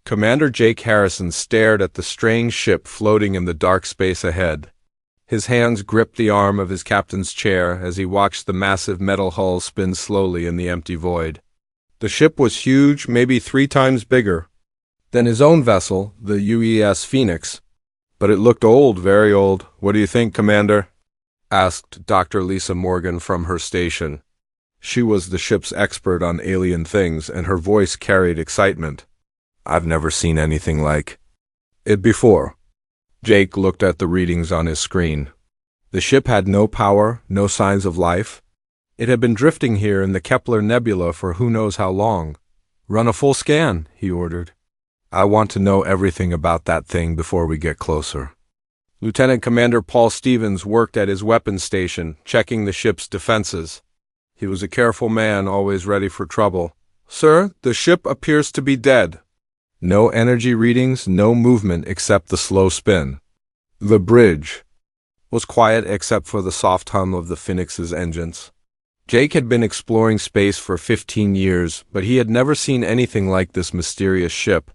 Commander Jake Harrison stared at the strange ship floating in the dark space ahead. His hands gripped the arm of his captain's chair as he watched the massive metal hull spin slowly in the empty void. The ship was huge, maybe 3 times bigger than his own vessel, the UES Phoenix. But it looked old, very old. "What do you think, Commander?" asked Dr. Lisa Morgan from her station. She was the ship's expert on alien things, and her voice carried excitement. "I've never seen anything like it before." Jake looked at the readings on his screen. The ship had no power, no signs of life. It had been drifting here in the Kepler Nebula for who knows how long. "Run a full scan," he ordered. "I want to know everything about that thing before we get closer." Lieutenant Commander Paul Stevens worked at his weapons station, checking the ship's defenses. He was a careful man, always ready for trouble. "Sir, the ship appears to be dead." No energy readings, no movement except the slow spin. The bridge was quiet except for the soft hum of the Phoenix's engines. Jake had been exploring space for 15 years, but he had never seen anything like this mysterious ship.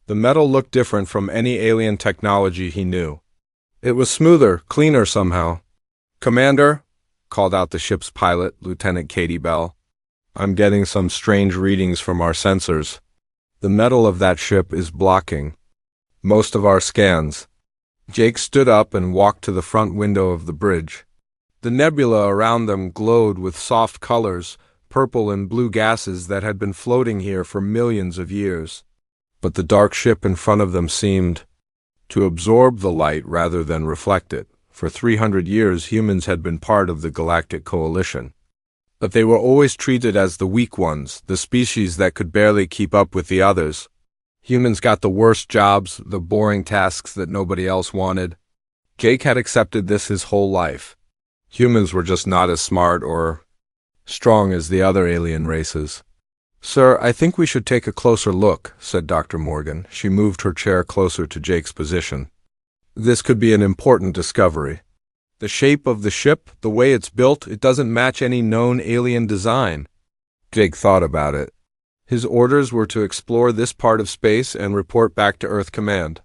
The metal looked different from any alien technology he knew. It was smoother, cleaner somehow. "Commander," called out the ship's pilot, Lieutenant Katie Bell, "I'm getting some strange readings from our sensors. The metal of that ship is blocking most of our scans." Jake stood up and walked to the front window of the bridge. The nebula around them glowed with soft colors, purple and blue gases that had been floating here for millions of years. But the dark ship in front of them seemed to absorb the light rather than reflect it. For 300 years, humans had been part of the Galactic Coalition. But they were always treated as the weak ones, the species that could barely keep up with the others. Humans got the worst jobs, the boring tasks that nobody else wanted. Jake had accepted this his whole life. Humans were just not as smart or strong as the other alien races. "Sir, I think we should take a closer look," said Dr. Morgan. She moved her chair closer to Jake's position. "This could be an important discovery. The shape of the ship, the way it's built, it doesn't match any known alien design." Jake thought about it. His orders were to explore this part of space and report back to Earth Command.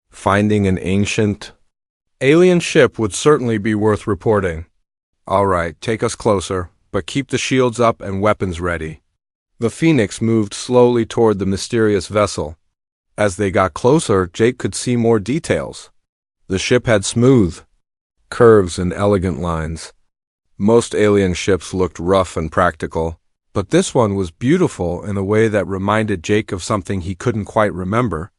Finding an ancient alien ship would certainly be worth reporting. "All right, take us closer, but keep the shields up and weapons ready." The Phoenix moved slowly toward the mysterious vessel. As they got closer, Jake could see more details. The ship had smooth curves and elegant lines. Most alien ships looked rough and practical, but this one was beautiful in a way that reminded Jake of something he couldn't quite remember.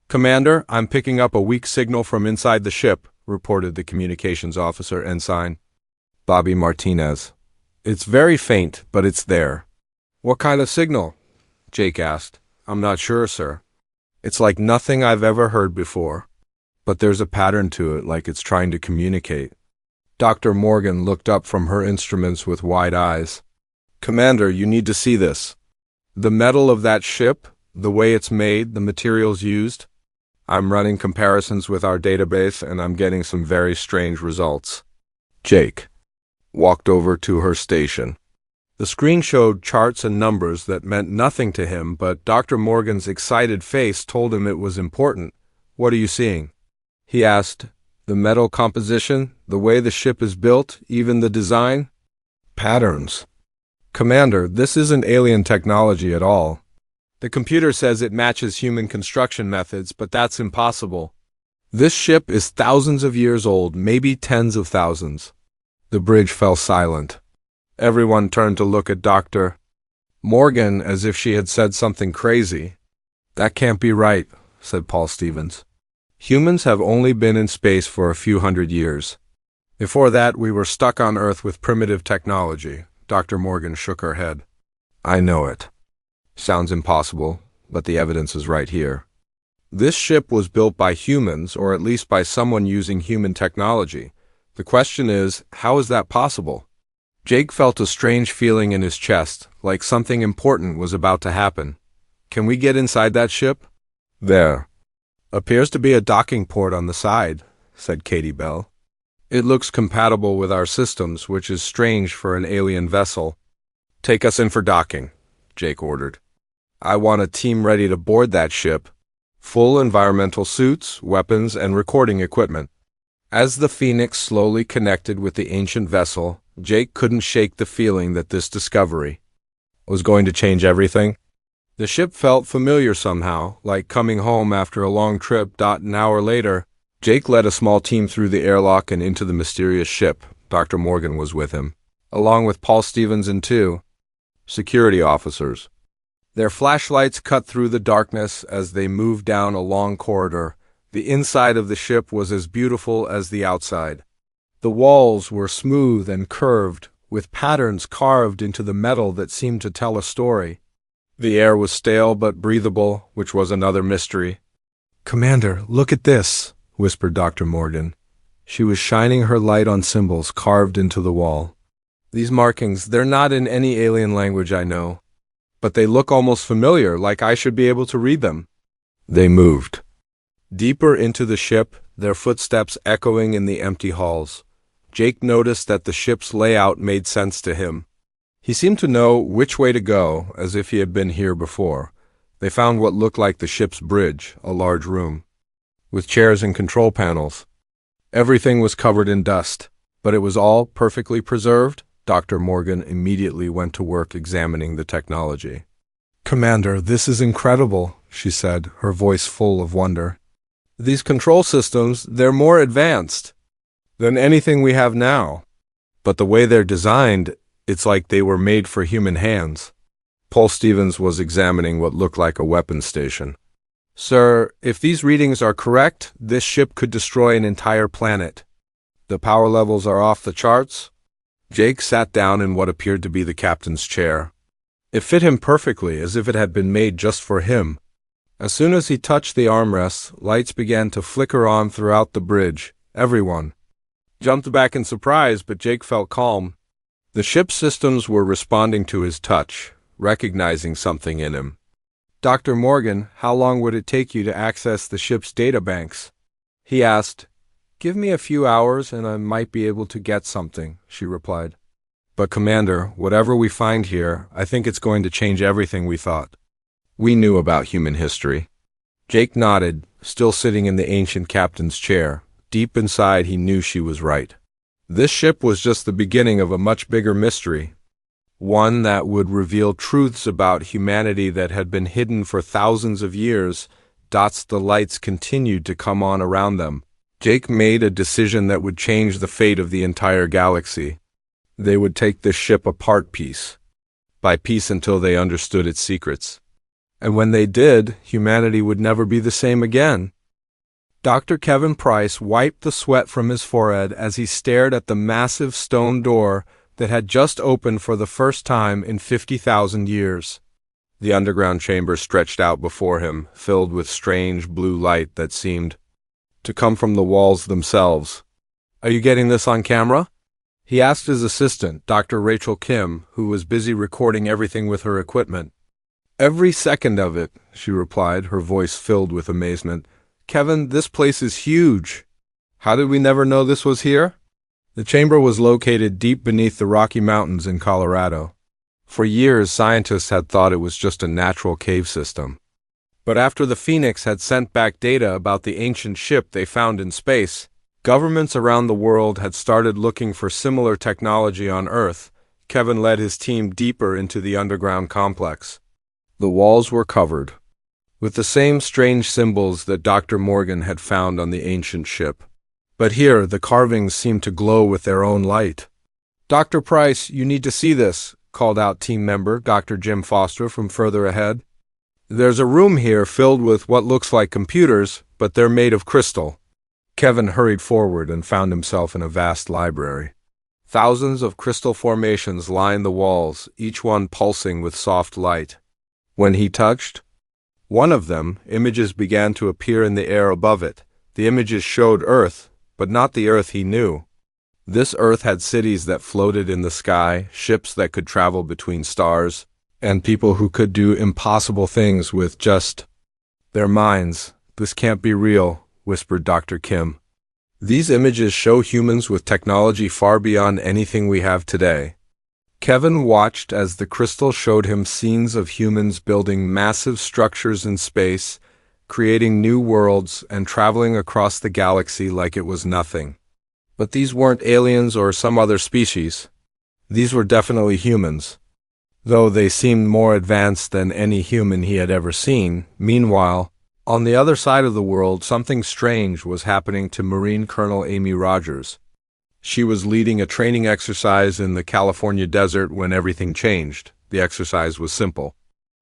"Commander, I'm picking up a weak signal from inside the ship," reported the communications officer, Ensign Bobby Martinez. "It's very faint, but it's there." "What kind of signal?" Jake asked. "I'm not sure, sir. It's like nothing I've ever heard before. But there's a pattern to it, like it's trying to communicate." Dr. Morgan looked up from her instruments with wide eyes. "Commander, you need to see this. The metal of that ship, the way it's made, the materials used. I'm running comparisons with our database, and I'm getting some very strange results." Jake walked over to her station. The screen showed charts and numbers that meant nothing to him, but Dr. Morgan's excited face told him it was important. "What are you seeing?" he asked. "The metal composition, the way the ship is built, even the design?" "Patterns." "Commander, this isn't alien technology at all. The computer says it matches human construction methods, but that's impossible. This ship is thousands of years old, maybe tens of thousands." The bridge fell silent. Everyone turned to look at Dr. Morgan as if she had said something crazy. "That can't be right," said Paul Stevens. "Humans have only been in space for a few hundred years. Before that, we were stuck on Earth with primitive technology." Dr. Morgan shook her head. "I know it. Sounds impossible, but the evidence is right here. This ship was built by humans, or at least by someone using human technology. The question is, how is that possible?" Jake felt a strange feeling in his chest, like something important was about to happen. "Can we get inside that ship?" "There appears to be a docking port on the side," said Katie Bell. "It looks compatible with our systems, which is strange for an alien vessel." "Take us in for docking," Jake ordered. "I want a team ready to board that ship full environmental suits, weapons, and recording equipment. As the Phoenix slowly connected with the ancient vessel, Jake couldn't shake the feeling that this discovery was going to change everything. The ship felt familiar somehow, like coming home after a long trip. An hour later, Jake led a small team through the airlock and into the mysterious ship. Dr. Morgan was with him, along with Paul Stevens and two security officers. Their flashlights cut through the darkness as they moved down a long corridor. The inside of the ship was as beautiful as the outside. The walls were smooth and curved, with patterns carved into the metal that seemed to tell a story. The air was stale but breathable, which was another mystery. "Commander, look at this," whispered Dr. Morgan. She was shining her light on symbols carved into the wall. "These markings, they're not in any alien language I know, but they look almost familiar, like I should be able to read them." They moved deeper into the ship, their footsteps echoing in the empty halls. Jake noticed that the ship's layout made sense to him. He seemed to know which way to go, as if he had been here before. They found what looked like the ship's bridge, a large room, with chairs and control panels. Everything was covered in dust, but it was all perfectly preserved. Dr. Morgan immediately went to work examining the technology. "Commander, this is incredible," she said, her voice full of wonder. "These control systems, they're more advanced than anything we have now. But the way they're designed, it's like they were made for human hands." Paul Stevens was examining what looked like a weapons station. "Sir, if these readings are correct, this ship could destroy an entire planet. The power levels are off the charts." Jake sat down in what appeared to be the captain's chair. It fit him perfectly, as if it had been made just for him. As soon as he touched the armrests, lights began to flicker on throughout the bridge. Everyone jumped back in surprise, but Jake felt calm. The ship's systems were responding to his touch, recognizing something in him. "Dr. Morgan, how long would it take you to access the ship's databanks?" he asked. "Give me a few hours and I might be able to get something," she replied. "But Commander, whatever we find here, I think it's going to change everything we thought we knew about human history." Jake nodded, still sitting in the ancient captain's chair. Deep inside, he knew she was right. This ship was just the beginning of a much bigger mystery, one that would reveal truths about humanity that had been hidden for thousands of years. The lights continued to come on around them. Jake made a decision that would change the fate of the entire galaxy. They would take this ship apart piece by piece until they understood its secrets. And when they did, humanity would never be the same again. Dr. Kevin Price wiped the sweat from his forehead as he stared at the massive stone door that had just opened for the first time in 50,000 years. The underground chamber stretched out before him, filled with strange blue light that seemed to come from the walls themselves. "Are you getting this on camera?" he asked his assistant, Dr. Rachel Kim, who was busy recording everything with her equipment. "Every second of it," she replied, her voice filled with amazement. "Kevin, this place is huge. How did we never know this was here?" The chamber was located deep beneath the Rocky Mountains in Colorado. For years, scientists had thought it was just a natural cave system. But after the Phoenix had sent back data about the ancient ship they found in space, governments around the world had started looking for similar technology on Earth. Kevin led his team deeper into the underground complex. The walls were covered with the same strange symbols that Dr. Morgan had found on the ancient ship. But here, the carvings seemed to glow with their own light. "Dr. Price, you need to see this," called out team member Dr. Jim Foster from further ahead. "There's a room here filled with what looks like computers, but they're made of crystal." Kevin hurried forward and found himself in a vast library. Thousands of crystal formations lined the walls, each one pulsing with soft light. When he touched one of them, images began to appear in the air above it. The images showed Earth, but not the Earth he knew. This Earth had cities that floated in the sky, ships that could travel between stars, and people who could do impossible things with just their minds. "This can't be real," whispered Dr. Kim. "These images show humans with technology far beyond anything we have today." Kevin watched as the crystal showed him scenes of humans building massive structures in space, creating new worlds and traveling across the galaxy like it was nothing. But these weren't aliens or some other species. These were definitely humans, though they seemed more advanced than any human he had ever seen. Meanwhile, on the other side of the world, something strange was happening to Marine Colonel Amy Rogers. She was leading a training exercise in the California desert when everything changed. The exercise was simple.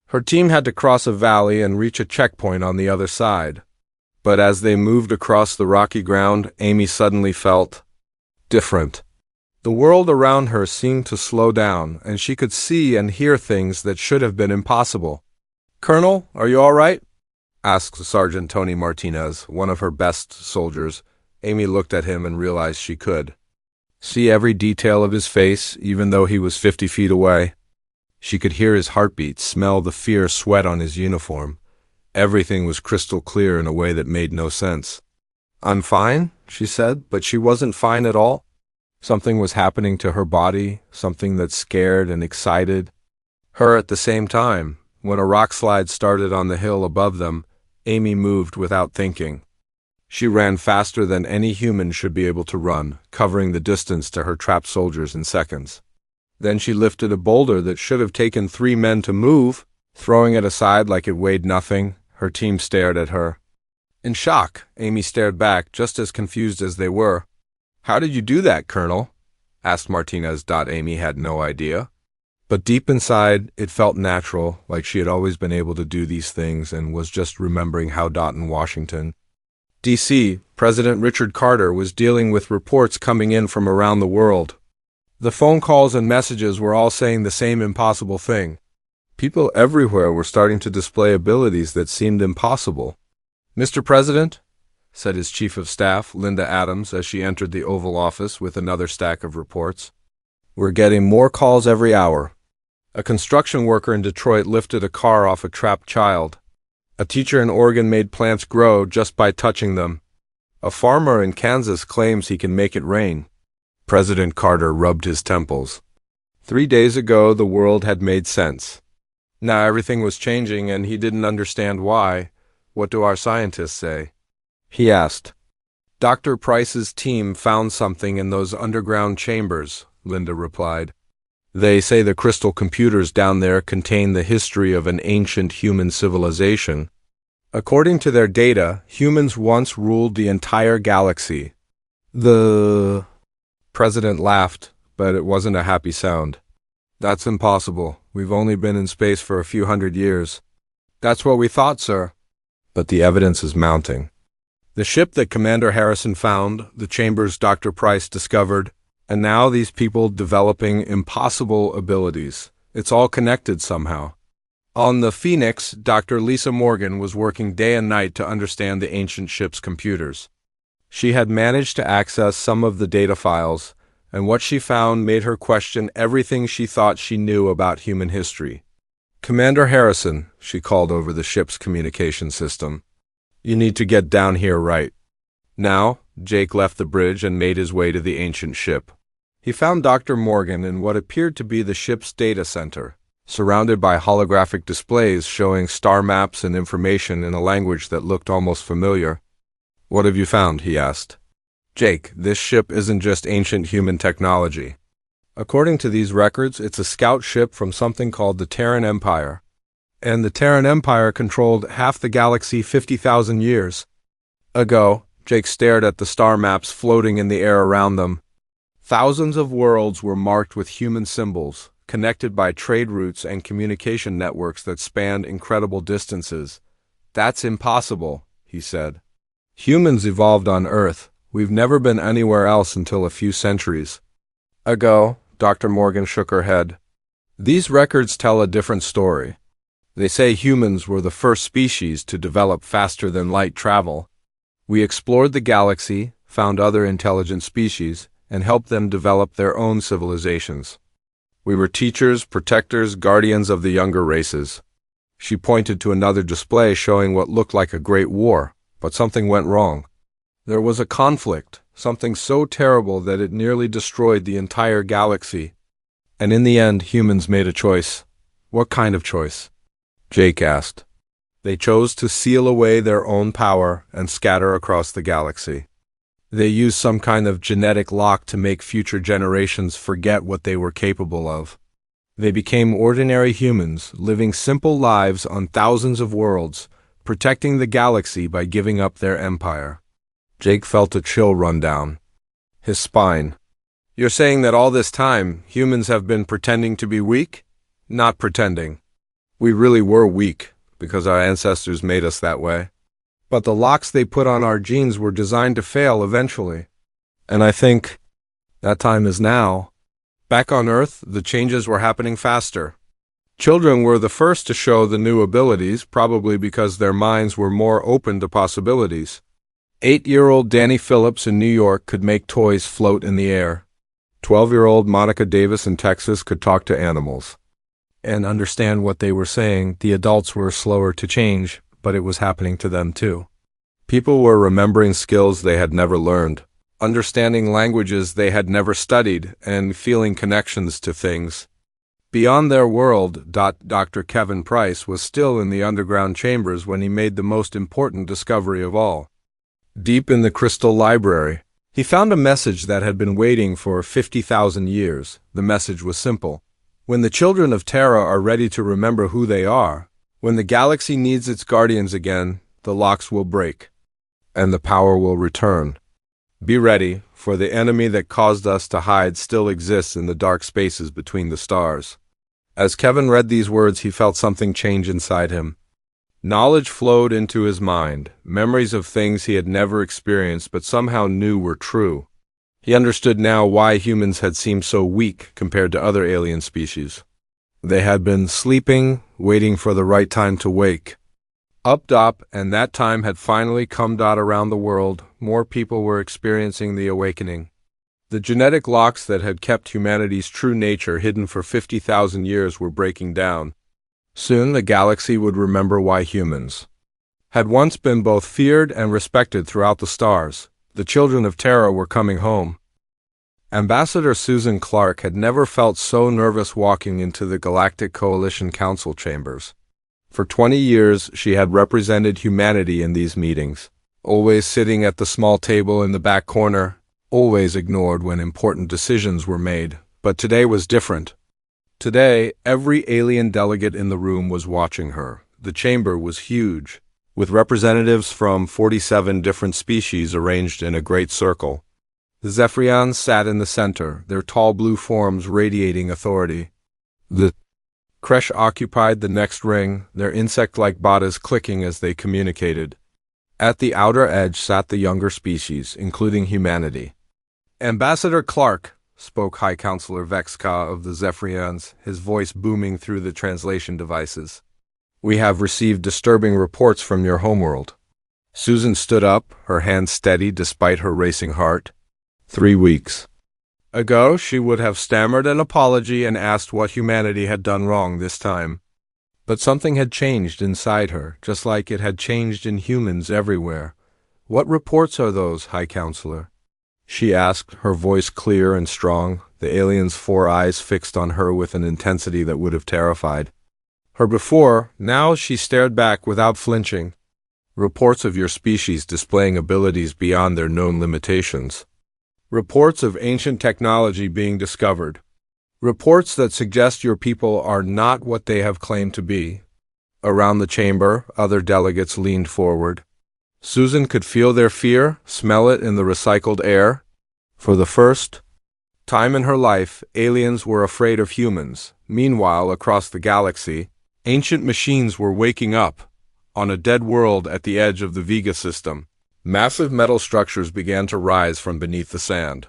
Her team had to cross a valley and reach a checkpoint on the other side. But as they moved across the rocky ground, Amy suddenly felt different. The world around her seemed to slow down, and she could see and hear things that should have been impossible. "Colonel, are you all right?" asked Sergeant Tony Martinez, one of her best soldiers. Amy looked at him and realized she could see every detail of his face, even though he was 50 feet away. She could hear his heartbeat, smell the fierce sweat on his uniform. Everything was crystal clear in a way that made no sense. "I'm fine," she said, but she wasn't fine at all. Something was happening to her body, something that scared and excited her at the same time. When a rock slide started on the hill above them, Amy moved without thinking. She ran faster than any human should be able to run, covering the distance to her trapped soldiers in seconds. Then she lifted a boulder that should have taken 3 men to move, throwing it aside like it weighed nothing. Her team stared at her. In shock, Amy stared back, just as confused as they were. "How did you do that, Colonel?" asked Martinez. Amy had no idea. But deep inside, it felt natural, like she had always been able to do these things and was just remembering how in Washington, D.C., President Richard Carter was dealing with reports coming in from around the world. The phone calls and messages were all saying the same impossible thing. People everywhere were starting to display abilities that seemed impossible. "Mr. President," said his chief of staff, Linda Adams, as she entered the Oval Office with another stack of reports, "we're getting more calls every hour. A construction worker in Detroit lifted a car off a trapped child. A teacher in Oregon made plants grow just by touching them. A farmer in Kansas claims he can make it rain." President Carter rubbed his temples. 3 days ago, the world had made sense. Now everything was changing, and he didn't understand why. "What do our scientists say?" he asked. "Dr. Price's team found something in those underground chambers," Linda replied. "They say the crystal computers down there contain the history of an ancient human civilization. According to their data, humans once ruled the entire galaxy." The president laughed, but it wasn't a happy sound. "That's impossible. We've only been in space for a few hundred years." "That's what we thought, sir." "But the evidence is mounting. The ship that Commander Harrison found, the chambers Dr. Price discovered, and now these people developing impossible abilities. It's all connected somehow. On the Phoenix, Dr. Lisa Morgan was working day and night to understand the ancient ship's computers. She had managed to access some of the data files, and what she found made her question everything she thought she knew about human history. "Commander Harrison," she called over the ship's communication system, "you need to get down here right now." Jake left the bridge and made his way to the ancient ship. He found Dr. Morgan in what appeared to be the ship's data center, surrounded by holographic displays showing star maps and information in a language that looked almost familiar. "What have you found?" he asked. "Jake, this ship isn't just ancient human technology. According to these records, it's a scout ship from something called the Terran Empire. And the Terran Empire controlled half the galaxy 50,000 years ago." Jake stared at the star maps floating in the air around them. Thousands of worlds were marked with human symbols, connected by trade routes and communication networks that spanned incredible distances. "That's impossible," he said. "Humans evolved on Earth. We've never been anywhere else until a few centuries ago." Dr. Morgan shook her head. "These records tell a different story. They say humans were the first species to develop faster than light travel. We explored the galaxy, found other intelligent species, and helped them develop their own civilizations. We were teachers, protectors, guardians of the younger races." She pointed to another display showing what looked like a great war, but something went wrong. There was a conflict, something so terrible that it nearly destroyed the entire galaxy. And in the end, humans made a choice. "What kind of choice?" Jake asked. They chose to seal away their own power and scatter across the galaxy. They used some kind of genetic lock to make future generations forget what they were capable of. They became ordinary humans, living simple lives on thousands of worlds, protecting the galaxy by giving up their empire. Jake felt a chill run down his spine. You're saying that all this time, humans have been pretending to be weak? Not pretending. We really were weak, because our ancestors made us that way. But the locks they put on our genes were designed to fail eventually. And I think that time is now. Back on Earth, the changes were happening faster. Children were the first to show the new abilities, probably because their minds were more open to possibilities. 8-year-old Danny Phillips in New York could make toys float in the air. 12-year-old Monica Davis in Texas could talk to animals and understand what they were saying. The adults were slower to change, but it was happening to them too. People were remembering skills they had never learned, understanding languages they had never studied, and feeling connections to things beyond their world. Dr. Kevin Price was still in the underground chambers when he made the most important discovery of all. Deep in the Crystal Library, he found a message that had been waiting for 50,000 years. The message was simple. When the children of Terra are ready to remember who they are, when the galaxy needs its guardians again, the locks will break, and the power will return. Be ready, for the enemy that caused us to hide still exists in the dark spaces between the stars. As Kevin read these words, he felt something change inside him. Knowledge flowed into his mind, memories of things he had never experienced but somehow knew were true. He understood now why humans had seemed so weak compared to other alien species. They had been sleeping, waiting for the right time to wake. And that time had finally come. Around the world, more people were experiencing the awakening. The genetic locks that had kept humanity's true nature hidden for 50,000 years were breaking down. Soon the galaxy would remember why humans had once been both feared and respected throughout the stars. The children of Terra were coming home. Ambassador Susan Clark had never felt so nervous walking into the Galactic Coalition Council chambers. For 20 years, she had represented humanity in these meetings, always sitting at the small table in the back corner, always ignored when important decisions were made. But today was different. Today, every alien delegate in the room was watching her. The chamber was huge, with representatives from 47 different species arranged in a great circle. The Zephyrians sat in the center, their tall blue forms radiating authority. The Kresh occupied the next ring, their insect-like bodies clicking as they communicated. At the outer edge sat the younger species, including humanity. Ambassador Clark, spoke High Counselor Vexka of the Zephyrians, his voice booming through the translation devices. We have received disturbing reports from your homeworld. Susan stood up, her hand steady despite her racing heart. 3 weeks ago, she would have stammered an apology and asked what humanity had done wrong this time. But something had changed inside her, just like it had changed in humans everywhere. What reports are those, High Counselor? She asked, her voice clear and strong, the alien's 4 eyes fixed on her with an intensity that would have terrified her before. Now she stared back without flinching. Reports of your species displaying abilities beyond their known limitations. Reports of ancient technology being discovered. Reports that suggest your people are not what they have claimed to be. Around the chamber, other delegates leaned forward. Susan could feel their fear, smell it in the recycled air. For the first time in her life, aliens were afraid of humans. Meanwhile, across the galaxy, ancient machines were waking up. On a dead world at the edge of the Vega system, massive metal structures began to rise from beneath the sand.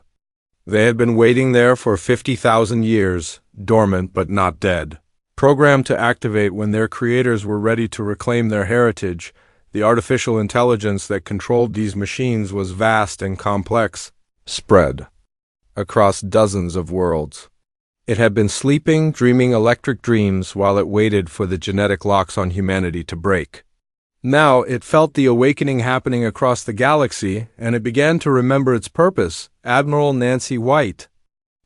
They had been waiting there for 50,000 years, dormant but not dead, programmed to activate when their creators were ready to reclaim their heritage. The artificial intelligence that controlled these machines was vast and complex, spread across dozens of worlds. It had been sleeping, dreaming electric dreams while it waited for the genetic locks on humanity to break. Now it felt the awakening happening across the galaxy, and it began to remember its purpose. Admiral Nancy White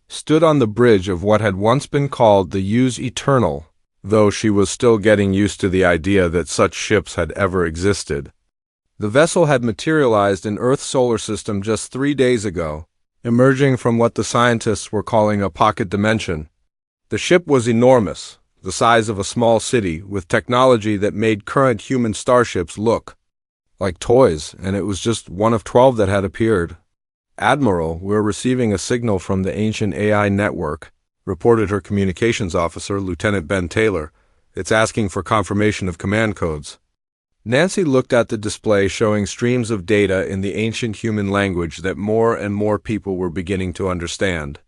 stood on the bridge of what had once been called the Use Eternal, though she was still getting used to the idea that such ships had ever existed. The vessel had materialized in Earth's solar system just 3 days ago, emerging from what the scientists were calling a pocket dimension. The ship was enormous, the size of a small city, with technology that made current human starships look like toys, and it was just one of 12 that had appeared. "Admiral, we're receiving a signal from the ancient AI network," reported her communications officer, Lieutenant Ben Taylor. "It's asking for confirmation of command codes." Nancy looked at the display showing streams of data in the ancient human language that more and more people were beginning to understand.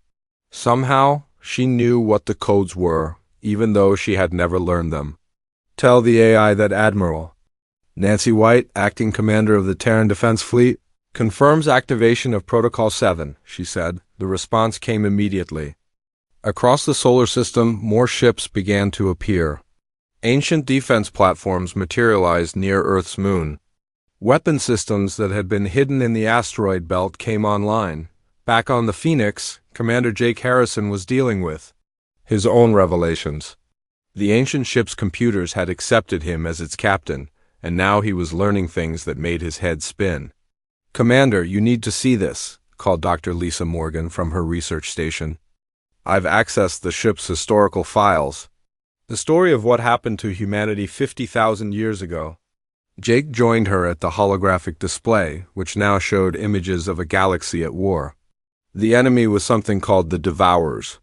Somehow, she knew what the codes were, even though she had never learned them. "Tell the AI that Admiral Nancy White, acting commander of the Terran Defense Fleet, confirms activation of Protocol 7, she said. The response came immediately. Across the solar system, more ships began to appear. Ancient defense platforms materialized near Earth's moon. Weapon systems that had been hidden in the asteroid belt came online. Back on the Phoenix, Commander Jake Harrison was dealing with his own revelations. The ancient ship's computers had accepted him as its captain, and now he was learning things that made his head spin. "Commander, you need to see this," called Dr. Lisa Morgan from her research station. "I've accessed the ship's historical files. The story of what happened to humanity 50,000 years ago." Jake joined her at the holographic display, which now showed images of a galaxy at war. The enemy was something called the Devourers,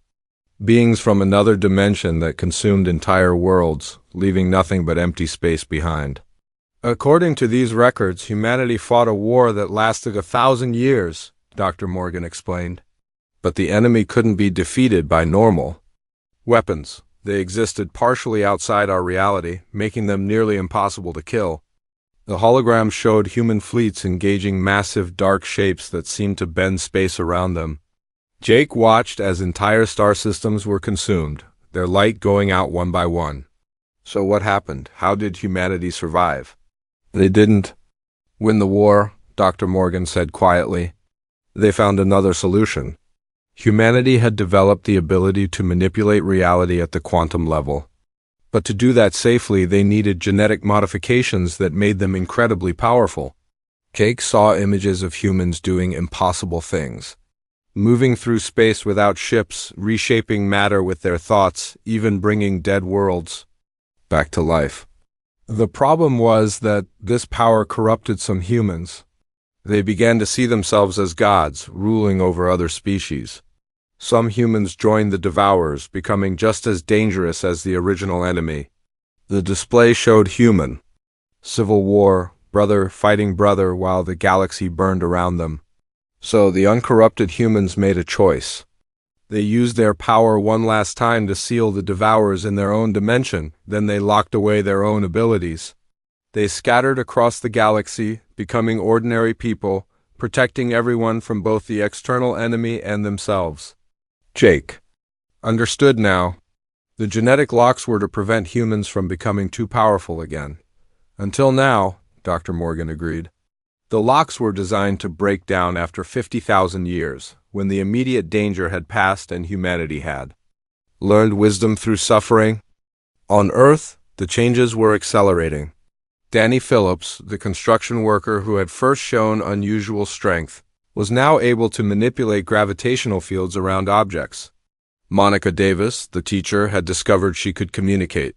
beings from another dimension that consumed entire worlds, leaving nothing but empty space behind. According to these records, humanity fought a war that lasted 1,000 years, Dr. Morgan explained. But the enemy couldn't be defeated by normal weapons. They existed partially outside our reality, making them nearly impossible to kill. The hologram showed human fleets engaging massive dark shapes that seemed to bend space around them. Jake watched as entire star systems were consumed, their light going out one by one. So what happened? How did humanity survive? "They didn't win the war," Dr. Morgan said quietly. "They found another solution. Humanity had developed the ability to manipulate reality at the quantum level. But to do that safely, they needed genetic modifications that made them incredibly powerful." Jake saw images of humans doing impossible things, moving through space without ships, reshaping matter with their thoughts, even bringing dead worlds back to life. The problem was that this power corrupted some humans. They began to see themselves as gods, ruling over other species. Some humans joined the Devourers, becoming just as dangerous as the original enemy. The display showed human civil war, brother fighting brother while the galaxy burned around them. So the uncorrupted humans made a choice. They used their power one last time to seal the Devourers in their own dimension, then they locked away their own abilities. They scattered across the galaxy, becoming ordinary people, protecting everyone from both the external enemy and themselves. Jake understood now. The genetic locks were to prevent humans from becoming too powerful again. Until now, Dr. Morgan agreed. The locks were designed to break down after 50,000 years, when the immediate danger had passed and humanity had learned wisdom through suffering. On Earth, the changes were accelerating. Danny Phillips, the construction worker who had first shown unusual strength, was now able to manipulate gravitational fields around objects. Monica Davis, the teacher, had discovered she could communicate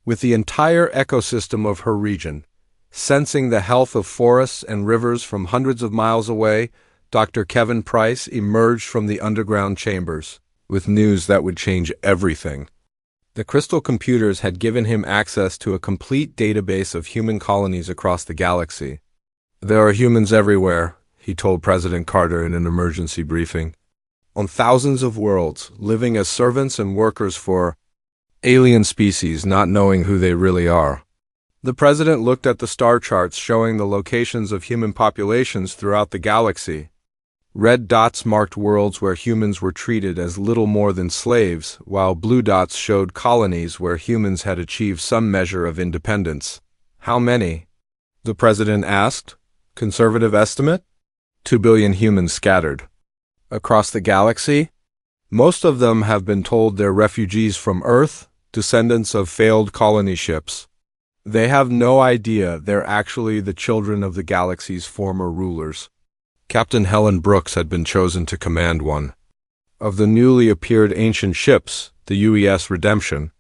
with the entire ecosystem of her region. Sensing the health of forests and rivers from hundreds of miles away, Dr. Kevin Price emerged from the underground chambers with news that would change everything. The crystal computers had given him access to a complete database of human colonies across the galaxy. "There are humans everywhere," he told President Carter in an emergency briefing, "on thousands of worlds, living as servants and workers for alien species, not knowing who they really are." The president looked at the star charts showing the locations of human populations throughout the galaxy. Red dots marked worlds where humans were treated as little more than slaves, while blue dots showed colonies where humans had achieved some measure of independence. "How many?" the president asked. "Conservative estimate? 2 billion humans scattered across the galaxy. Most of them have been told they're refugees from Earth, descendants of failed colony ships. They have no idea they're actually the children of the galaxy's former rulers. Captain Helen Brooks had been chosen to command one of the newly appeared ancient ships, the UES Redemption.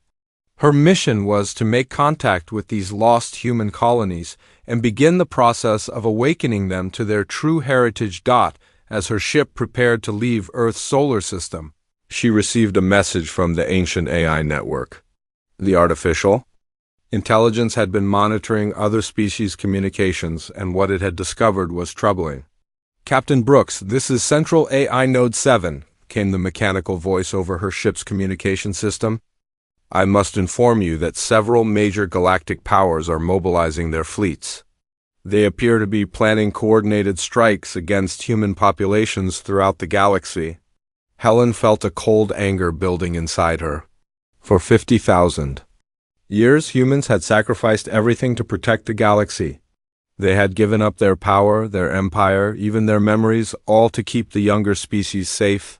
Her mission was to make contact with these lost human colonies and begin the process of awakening them to their true heritage. As her ship prepared to leave Earth's solar system, she received a message from the ancient AI network. The artificial intelligence had been monitoring other species' communications, and what it had discovered was troubling. "Captain Brooks, this is Central AI Node 7, came the mechanical voice over her ship's communication system. "I must inform you that several major galactic powers are mobilizing their fleets. They appear to be planning coordinated strikes against human populations throughout the galaxy." Helen felt a cold anger building inside her. For 50,000 years, humans had sacrificed everything to protect the galaxy. They had given up their power, their empire, even their memories, all to keep the younger species safe.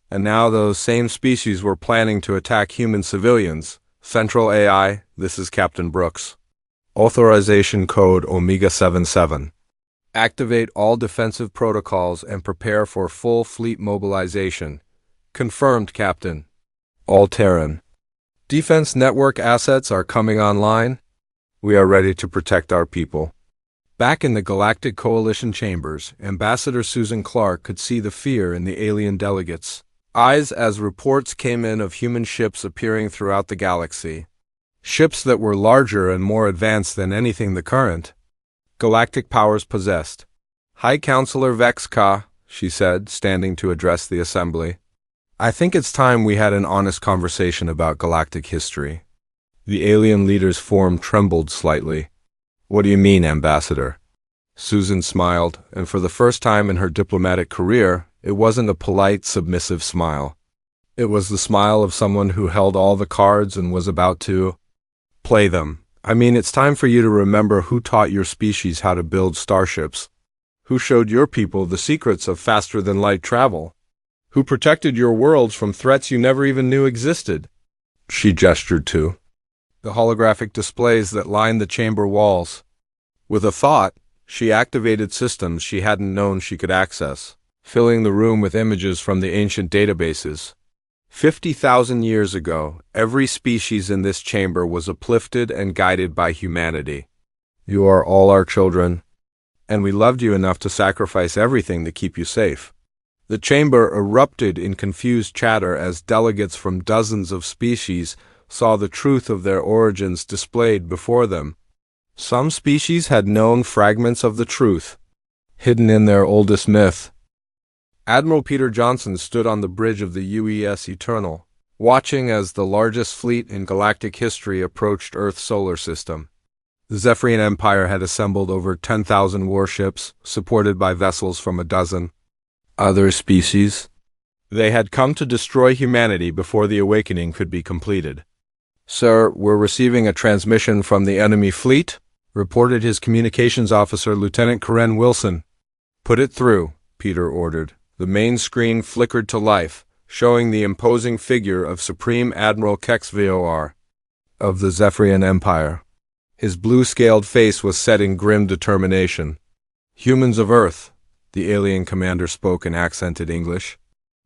And now those same species were planning to attack human civilians. "Central AI, this is Captain Brooks. Authorization code Omega-77. Activate all defensive protocols and prepare for full fleet mobilization." "Confirmed, Captain." "All Terran defense network assets are coming online. We are ready to protect our people." Back in the Galactic Coalition chambers, Ambassador Susan Clark could see the fear in the alien delegates' eyes as reports came in of human ships appearing throughout the galaxy. Ships that were larger and more advanced than anything the current galactic powers possessed. "High Counselor Vex-Ka," she said, standing to address the assembly. "I think it's time we had an honest conversation about galactic history." The alien leader's form trembled slightly. "What do you mean, Ambassador?" Susan smiled, and for the first time in her diplomatic career, it wasn't a polite, submissive smile. It was the smile of someone who held all the cards and was about to play them. "I mean, it's time for you to remember who taught your species how to build starships, who showed your people the secrets of faster-than-light travel, who protected your worlds from threats you never even knew existed." She gestured to the holographic displays that lined the chamber walls. With a thought, she activated systems she hadn't known she could access, filling the room with images from the ancient databases. 50,000 years ago, every species in this chamber was uplifted and guided by humanity. "You are all our children, and we loved you enough to sacrifice everything to keep you safe." The chamber erupted in confused chatter as delegates from dozens of species saw the truth of their origins displayed before them. Some species had known fragments of the truth, hidden in their oldest myth. Admiral Peter Johnson stood on the bridge of the UES Eternal, watching as the largest fleet in galactic history approached Earth's solar system. The Zephyrian Empire had assembled over 10,000 warships, supported by vessels from a dozen other species. They had come to destroy humanity before the awakening could be completed. "Sir, we're receiving a transmission from the enemy fleet," reported his communications officer, Lieutenant Karen Wilson. "Put it through," Peter ordered. The main screen flickered to life, showing the imposing figure of Supreme Admiral Kex-Vor of the Zephyrian Empire. His blue-scaled face was set in grim determination. "Humans of Earth," the alien commander spoke in accented English.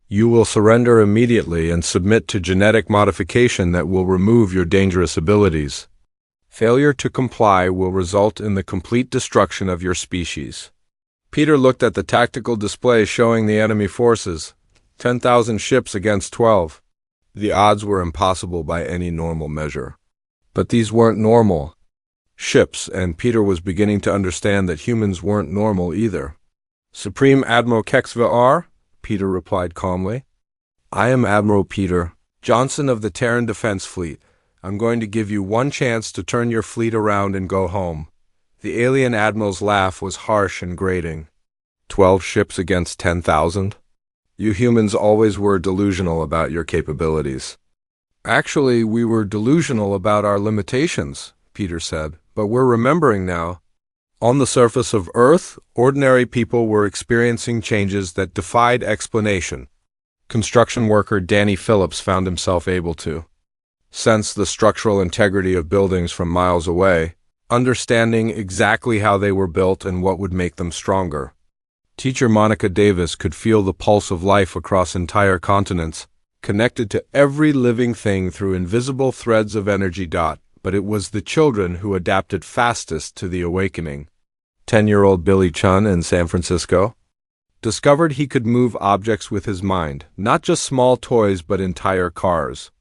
"You will surrender immediately and submit to genetic modification that will remove your dangerous abilities. Failure to comply will result in the complete destruction of your species." Peter looked at the tactical display showing the enemy forces, 10,000 ships against 12. The odds were impossible by any normal measure. But these weren't normal ships, and Peter was beginning to understand that humans weren't normal either. "Supreme Admiral Kex-Vor," Peter replied calmly. "I am Admiral Peter Johnson of the Terran Defense Fleet. I'm going to give you one chance to turn your fleet around and go home." The alien admiral's laugh was harsh and grating. 12 ships against 10,000? You humans always were delusional about your capabilities. "Actually, we were delusional about our limitations," Peter said, "but we're remembering now." On the surface of Earth, ordinary people were experiencing changes that defied explanation. Construction worker Danny Phillips found himself able to sense the structural integrity of buildings from miles away, understanding exactly how they were built and what would make them stronger. Teacher Monica Davis could feel the pulse of life across entire continents, connected to every living thing through invisible threads of energy. But it was the children who adapted fastest to the awakening. 10-year-old Billy Chun in San Francisco discovered he could move objects with his mind, not just small toys but entire cars.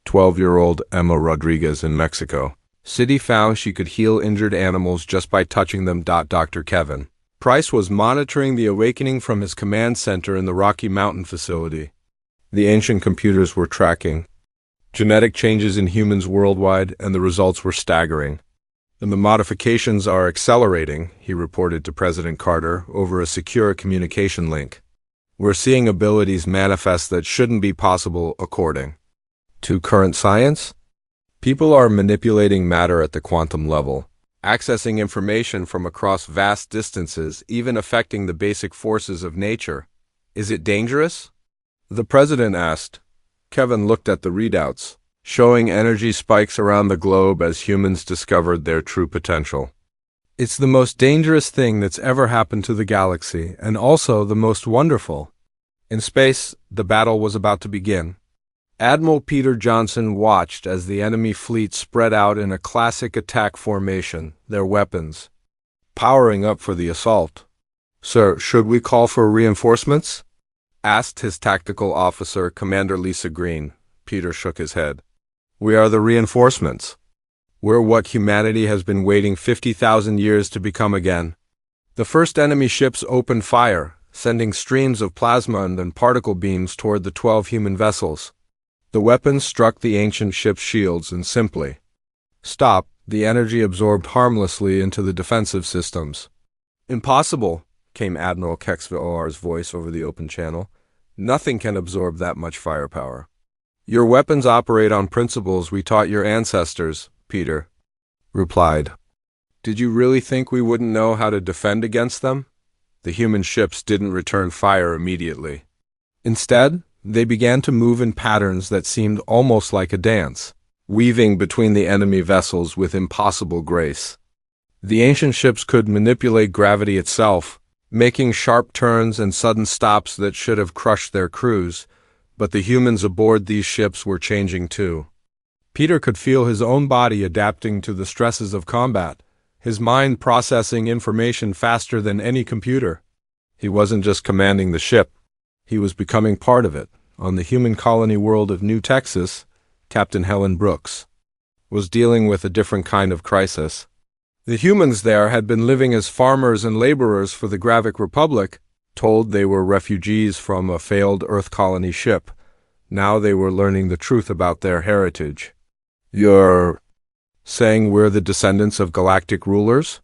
12-year-old Emma Rodriguez in Mexico City found she could heal injured animals just by touching them. Dr. Kevin Price was monitoring the awakening from his command center in the Rocky Mountain facility. The ancient computers were tracking genetic changes in humans worldwide, and the results were staggering. And the modifications are accelerating, he reported to President Carter over a secure communication link. We're seeing abilities manifest that shouldn't be possible according to current science. People are manipulating matter at the quantum level, accessing information from across vast distances, even affecting the basic forces of nature. Is it dangerous? The president asked. Kevin looked at the readouts, showing energy spikes around the globe as humans discovered their true potential. It's the most dangerous thing that's ever happened to the galaxy, and also the most wonderful. In space, the battle was about to begin. Admiral Peter Johnson watched as the enemy fleet spread out in a classic attack formation, their weapons powering up for the assault. "Sir, should we call for reinforcements?" asked his tactical officer, Commander Lisa Green. Peter shook his head. "We are the reinforcements. We're what humanity has been waiting 50,000 years to become again." The first enemy ships opened fire, sending streams of plasma and then particle beams toward the 12 human vessels. The weapons struck the ancient ship's shields and simply stopped. The energy absorbed harmlessly into the defensive systems. "Impossible," came Admiral HFY's voice over the open channel. "Nothing can absorb that much firepower." "Your weapons operate on principles we taught your ancestors," Peter replied. "Did you really think we wouldn't know how to defend against them?" The human ships didn't return fire immediately. Instead, they began to move in patterns that seemed almost like a dance, weaving between the enemy vessels with impossible grace. The ancient ships could manipulate gravity itself, making sharp turns and sudden stops that should have crushed their crews, but the humans aboard these ships were changing too. Peter could feel his own body adapting to the stresses of combat, his mind processing information faster than any computer. He wasn't just commanding the ship, he was becoming part of it. On the human colony world of New Texas, Captain Helen Brooks was dealing with a different kind of crisis. The humans there had been living as farmers and laborers for the Gravic Republic, told they were refugees from a failed Earth colony ship. Now they were learning the truth about their heritage. "You're saying we're the descendants of galactic rulers?"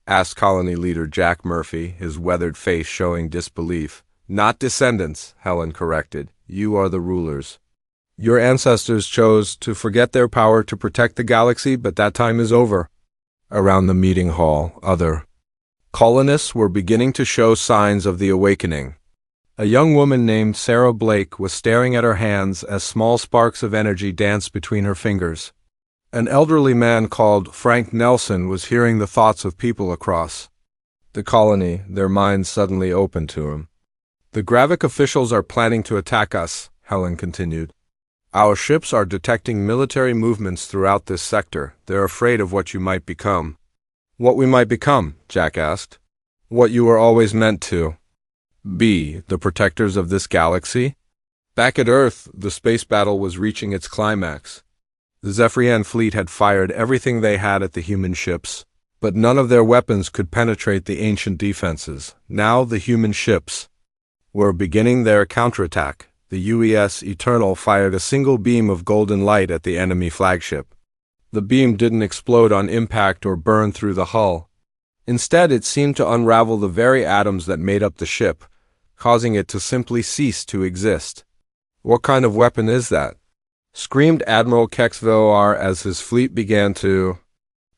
asked colony leader Jack Murphy, his weathered face showing disbelief. "Not descendants," Helen corrected. "You are the rulers. Your ancestors chose to forget their power to protect the galaxy, but that time is over." Around the meeting hall, other colonists were beginning to show signs of the awakening. A young woman named Sarah Blake was staring at her hands as small sparks of energy danced between her fingers. An elderly man called Frank Nelson was hearing the thoughts of people across the colony, their minds suddenly open to him. "The Gravic officials are planning to attack us," Helen continued. "Our ships are detecting military movements throughout this sector. They're afraid of what you might become." "What we might become?" Jack asked. "What you were always meant to be, the protectors of this galaxy?" Back at Earth, the space battle was reaching its climax. The Zephyrian fleet had fired everything they had at the human ships, but none of their weapons could penetrate the ancient defenses. Now the human ships were beginning their counterattack. The UES Eternal fired a single beam of golden light at the enemy flagship. The beam didn't explode on impact or burn through the hull. Instead, it seemed to unravel the very atoms that made up the ship, causing it to simply cease to exist. "What kind of weapon is that?" screamed Admiral HFY as his fleet began to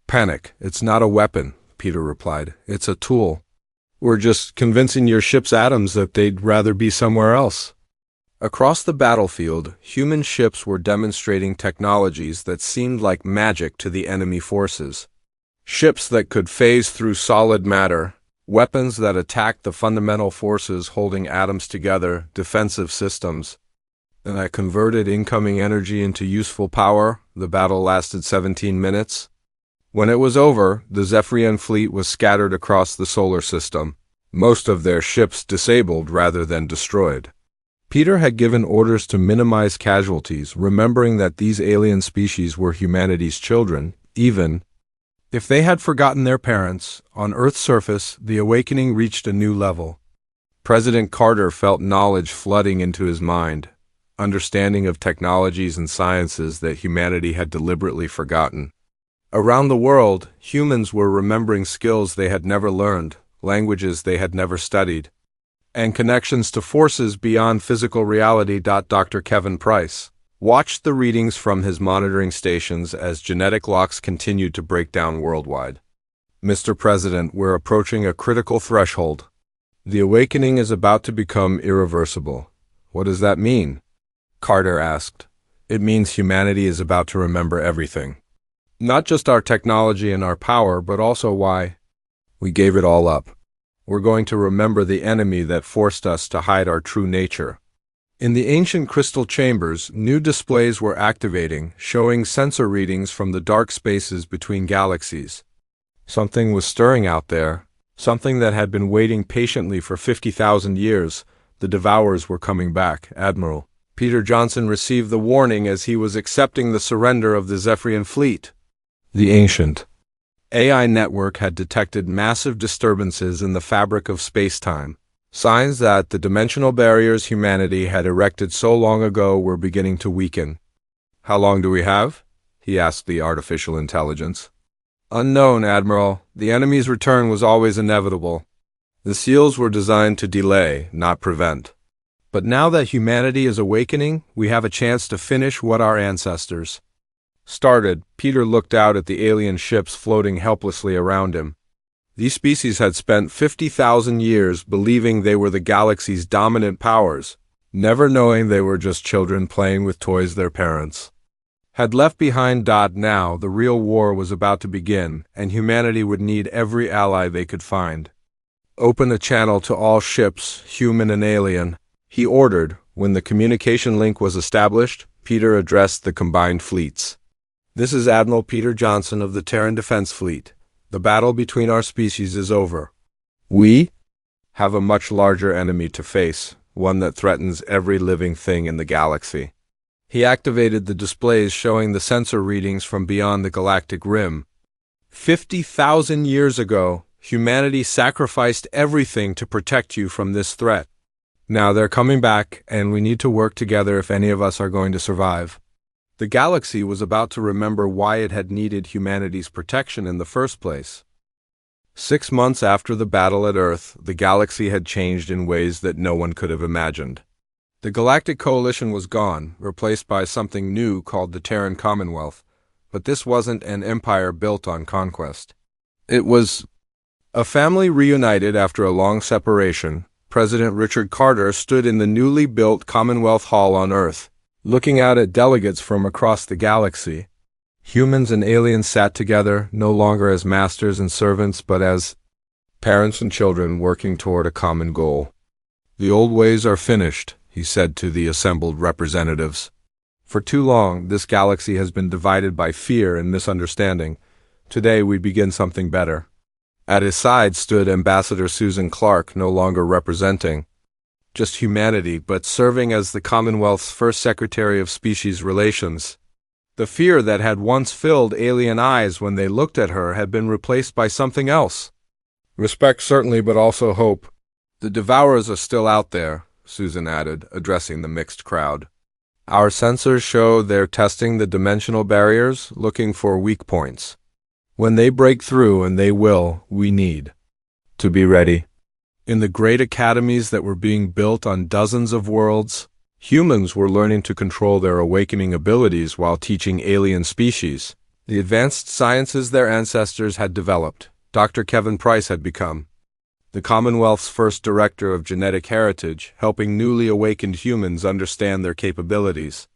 panic. "It's not a weapon," Peter replied. "It's a tool. We're just convincing your ship's atoms that they'd rather be somewhere else." Across the battlefield, human ships were demonstrating technologies that seemed like magic to the enemy forces. Ships that could phase through solid matter, weapons that attacked the fundamental forces holding atoms together, defensive systems, and that converted incoming energy into useful power. The battle lasted 17 minutes. When it was over, the Zephyrian fleet was scattered across the solar system, most of their ships disabled rather than destroyed. Peter had given orders to minimize casualties, remembering that these alien species were humanity's children, even if they had forgotten their parents. On Earth's surface, the awakening reached a new level. President Carter felt knowledge flooding into his mind, understanding of technologies and sciences that humanity had deliberately forgotten. Around the world, humans were remembering skills they had never learned, languages they had never studied, and connections to forces beyond physical reality. Dr. Kevin Price watched the readings from his monitoring stations as genetic locks continued to break down worldwide. Mr. President, we're approaching a critical threshold. The awakening is about to become irreversible. What does that mean? Carter asked. It means humanity is about to remember everything. Not just our technology and our power, but also why we gave it all up. We're going to remember the enemy that forced us to hide our true nature. In the ancient crystal chambers, new displays were activating, showing sensor readings from the dark spaces between galaxies. Something was stirring out there, something that had been waiting patiently for 50,000 years. The Devourers were coming back. Admiral Peter Johnson received the warning as he was accepting the surrender of the Zephyrian fleet. The ancient AI network had detected massive disturbances in the fabric of space-time, signs that the dimensional barriers humanity had erected so long ago were beginning to weaken. How long do we have? He asked the artificial intelligence. Unknown, Admiral. The enemy's return was always inevitable. The seals were designed to delay, not prevent. But now that humanity is awakening, we have a chance to finish what our ancestors started. Peter looked out at the alien ships floating helplessly around him. These species had spent 50,000 years believing they were the galaxy's dominant powers, never knowing they were just children playing with toys their parents had left behind. Now, the real war was about to begin, and humanity would need every ally they could find. Open a channel to all ships, human and alien, he ordered. When the communication link was established, Peter addressed the combined fleets. This is Admiral Peter Johnson of the Terran Defense Fleet. The battle between our species is over. We have a much larger enemy to face, one that threatens every living thing in the galaxy. He activated the displays showing the sensor readings from beyond the galactic rim. 50,000 years ago, humanity sacrificed everything to protect you from this threat. Now they're coming back, and we need to work together if any of us are going to survive. The galaxy was about to remember why it had needed humanity's protection in the first place. 6 months after the battle at Earth, the galaxy had changed in ways that no one could have imagined. The Galactic Coalition was gone, replaced by something new called the Terran Commonwealth, but this wasn't an empire built on conquest. It was a family reunited after a long separation. President Richard Carter stood in the newly built Commonwealth Hall on Earth, looking out at delegates from across the galaxy. Humans and aliens sat together, no longer as masters and servants, but as parents and children working toward a common goal. The old ways are finished, he said to the assembled representatives. For too long, this galaxy has been divided by fear and misunderstanding. Today we begin something better. At his side stood Ambassador Susan Clark, no longer representing just humanity, but serving as the Commonwealth's first Secretary of Species Relations. The fear that had once filled alien eyes when they looked at her had been replaced by something else. Respect certainly, but also hope. The Devourers are still out there, Susan added, addressing the mixed crowd. Our sensors show they're testing the dimensional barriers, looking for weak points. When they break through, and they will, we need to be ready. In the great academies that were being built on dozens of worlds, humans were learning to control their awakening abilities while teaching alien species the advanced sciences their ancestors had developed. Dr. Kevin Price had become the Commonwealth's first director of genetic heritage, helping newly awakened humans understand their capabilities.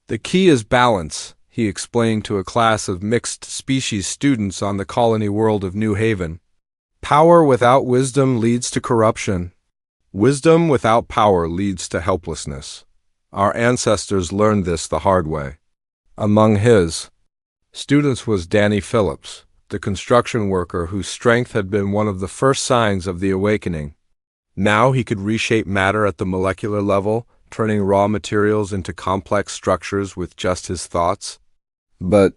The key is balance, he explained to a class of mixed-species students on the colony world of New Haven. Power without wisdom leads to corruption. Wisdom without power leads to helplessness. Our ancestors learned this the hard way. Among his students was Danny Phillips, the construction worker whose strength had been one of the first signs of the awakening. Now he could reshape matter at the molecular level, turning raw materials into complex structures with just his thoughts. But,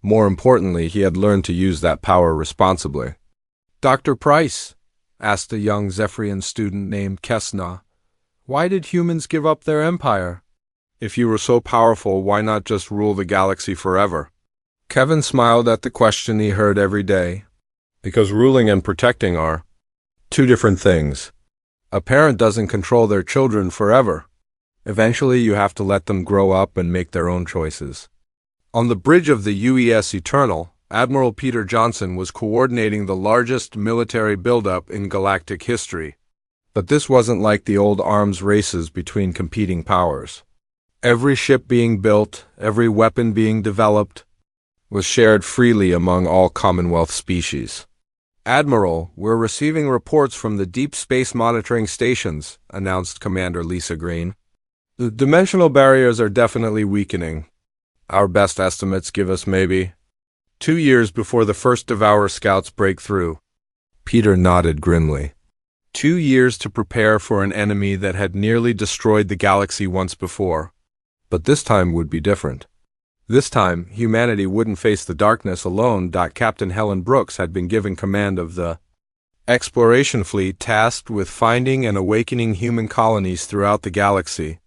more importantly, he had learned to use that power responsibly. "Dr. Price," asked a young Zephyrian student named Kesna, "why did humans give up their empire? If you were so powerful, why not just rule the galaxy forever?" Kevin smiled at the question he heard every day. Because ruling and protecting are two different things. A parent doesn't control their children forever. Eventually, you have to let them grow up and make their own choices. On the bridge of the UES Eternal, Admiral Peter Johnson was coordinating the largest military buildup in galactic history. But this wasn't like the old arms races between competing powers. Every ship being built, every weapon being developed, was shared freely among all Commonwealth species. "Admiral, we're receiving reports from the deep space monitoring stations," announced Commander Lisa Green. "The dimensional barriers are definitely weakening. Our best estimates give us maybe 2 years before the first Devourer scouts break through." Peter nodded grimly. 2 years to prepare for an enemy that had nearly destroyed the galaxy once before. But this time would be different. This time, humanity wouldn't face the darkness alone. Captain Helen Brooks had been given command of the exploration fleet tasked with finding and awakening human colonies throughout the galaxy.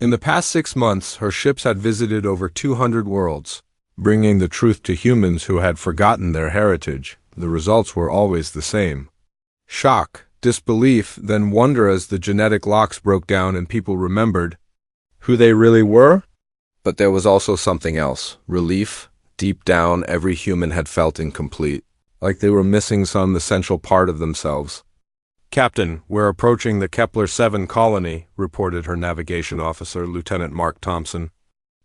In the past 6 months, her ships had visited over 200 worlds, bringing the truth to humans who had forgotten their heritage. The results were always the same: shock, disbelief, then wonder as the genetic locks broke down and people remembered who they really were. But there was also something else: relief. Deep down, every human had felt incomplete, like they were missing some essential part of themselves. "Captain, we're approaching the Kepler-7 colony," reported her navigation officer, Lieutenant Mark Thompson.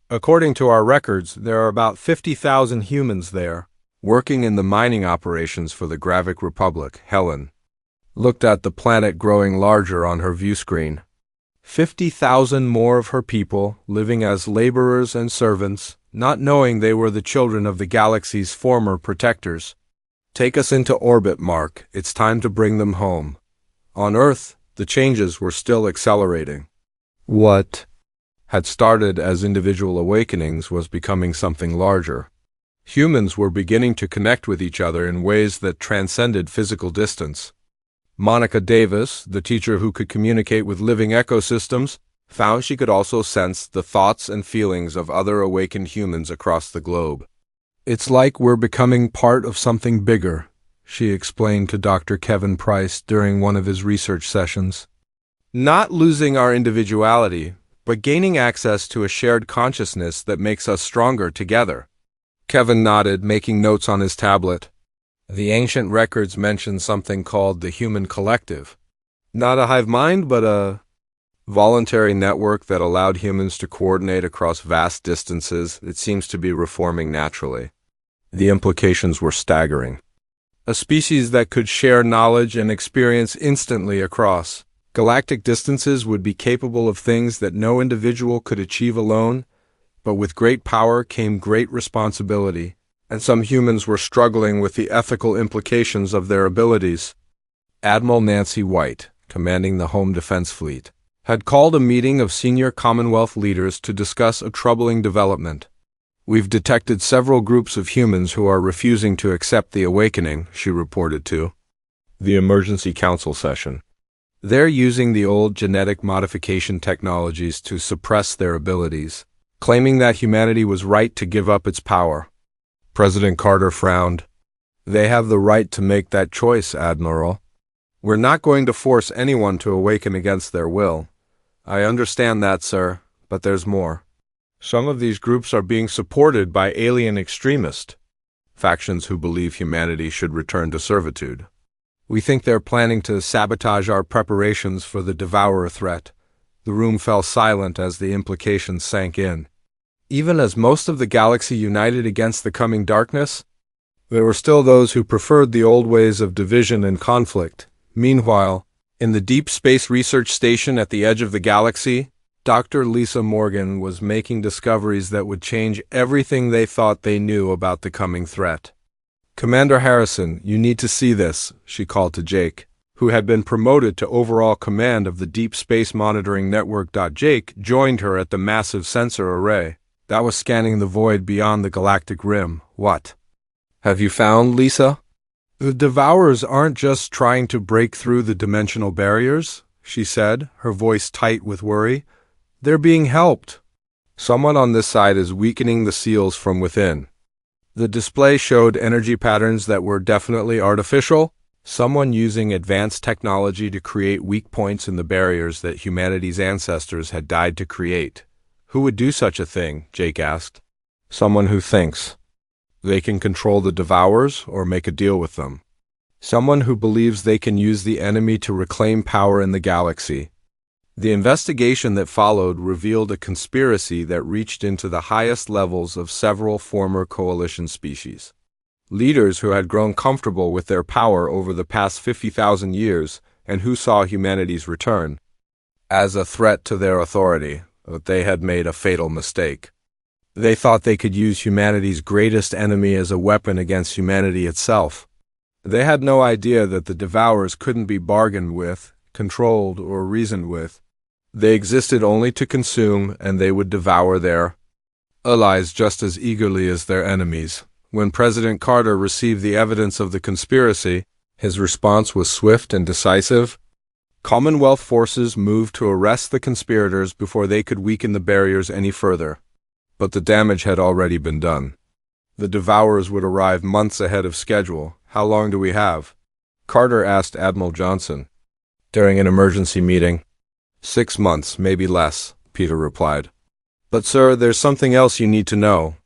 "According to our records, there are about 50,000 humans there, working in the mining operations for the Gravic Republic." Helen looked at the planet growing larger on her view screen. 50,000 more of her people, living as laborers and servants, not knowing they were the children of the galaxy's former protectors. "Take us into orbit, Mark. It's time to bring them home." On Earth, the changes were still accelerating. What had started as individual awakenings was becoming something larger. Humans were beginning to connect with each other in ways that transcended physical distance. Monica Davis, the teacher who could communicate with living ecosystems, found she could also sense the thoughts and feelings of other awakened humans across the globe. "It's like we're becoming part of something bigger," she explained to Dr. Kevin Price during one of his research sessions. "Not losing our individuality, but gaining access to a shared consciousness that makes us stronger together." Kevin nodded, making notes on his tablet. The ancient records mention something called the human collective. Not a hive mind, but a voluntary network that allowed humans to coordinate across vast distances. It seems to be reforming naturally. The implications were staggering. A species that could share knowledge and experience instantly across galactic distances would be capable of things that no individual could achieve alone, but with great power came great responsibility. And some humans were struggling with the ethical implications of their abilities. Admiral Nancy White, commanding the Home Defense Fleet, had called a meeting of senior Commonwealth leaders to discuss a troubling development. "We've detected several groups of humans who are refusing to accept the awakening," she reported to the Emergency Council session. "They're using the old genetic modification technologies to suppress their abilities, claiming that humanity was right to give up its power." President Carter frowned. "They have the right to make that choice, Admiral. We're not going to force anyone to awaken against their will." "I understand that, sir, but there's more. Some of these groups are being supported by alien extremists, factions who believe humanity should return to servitude. We think they're planning to sabotage our preparations for the Devourer threat." The room fell silent as the implications sank in. Even as most of the galaxy united against the coming darkness, there were still those who preferred the old ways of division and conflict. Meanwhile, in the Deep Space Research Station at the edge of the galaxy, Dr. Lisa Morgan was making discoveries that would change everything they thought they knew about the coming threat. "Commander Harrison, you need to see this," she called to Jake, who had been promoted to overall command of the Deep Space Monitoring Network. Jake joined her at the massive sensor array that was scanning the void beyond the galactic rim. "What have you found, Lisa?" "The Devourers aren't just trying to break through the dimensional barriers," she said, her voice tight with worry. "They're being helped. Someone on this side is weakening the seals from within." The display showed energy patterns that were definitely artificial, someone using advanced technology to create weak points in the barriers that humanity's ancestors had died to create. "Who would do such a thing?" Jake asked. "Someone who thinks they can control the Devourers or make a deal with them. Someone who believes they can use the enemy to reclaim power in the galaxy." The investigation that followed revealed a conspiracy that reached into the highest levels of several former coalition species. Leaders who had grown comfortable with their power over the past 50,000 years and who saw humanity's return as a threat to their authority, but they had made a fatal mistake. They thought they could use humanity's greatest enemy as a weapon against humanity itself. They had no idea that the Devourers couldn't be bargained with, controlled, or reasoned with. They existed only to consume, and they would devour their allies just as eagerly as their enemies. When President Carter received the evidence of the conspiracy, his response was swift and decisive. Commonwealth forces moved to arrest the conspirators before they could weaken the barriers any further. But the damage had already been done. The Devourers would arrive months ahead of schedule. "How long do we have?" Carter asked Admiral Johnson during an emergency meeting. 6 months, maybe less," Peter replied. "But sir, there's something else you need to know.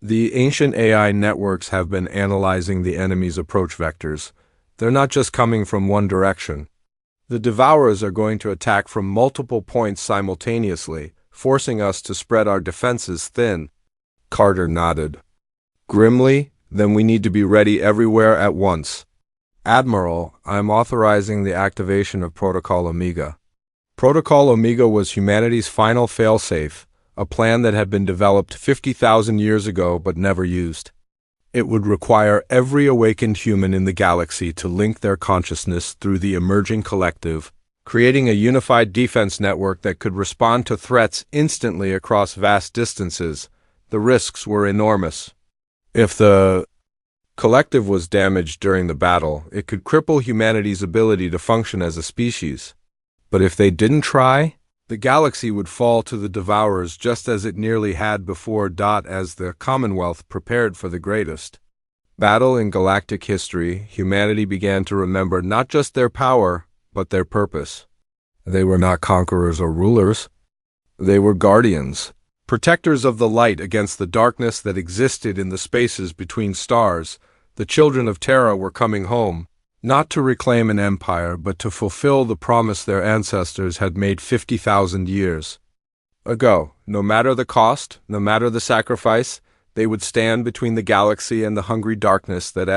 The ancient AI networks have been analyzing the enemy's approach vectors. They're not just coming from one direction. The Devourers are going to attack from multiple points simultaneously, forcing us to spread our defenses thin." Carter nodded. Grimly, "Then we need to be ready everywhere at once." "Admiral, I'm authorizing the activation of Protocol Omega." Protocol Omega was humanity's final failsafe, a plan that had been developed 50,000 years ago but never used. It would require every awakened human in the galaxy to link their consciousness through the emerging collective, creating a unified defense network that could respond to threats instantly across vast distances. The risks were enormous. If the collective was damaged during the battle, it could cripple humanity's ability to function as a species. But if they didn't try, the galaxy would fall to the Devourers just as it nearly had before. As the Commonwealth prepared for the greatest battle in galactic history, humanity began to remember not just their power, but their purpose. They were not conquerors or rulers. They were guardians, protectors of the light against the darkness that existed in the spaces between stars. The children of Terra were coming home, not to reclaim an empire, but to fulfill the promise their ancestors had made 50,000 years ago. No matter the cost, no matter the sacrifice, they would stand between the galaxy and the hungry darkness that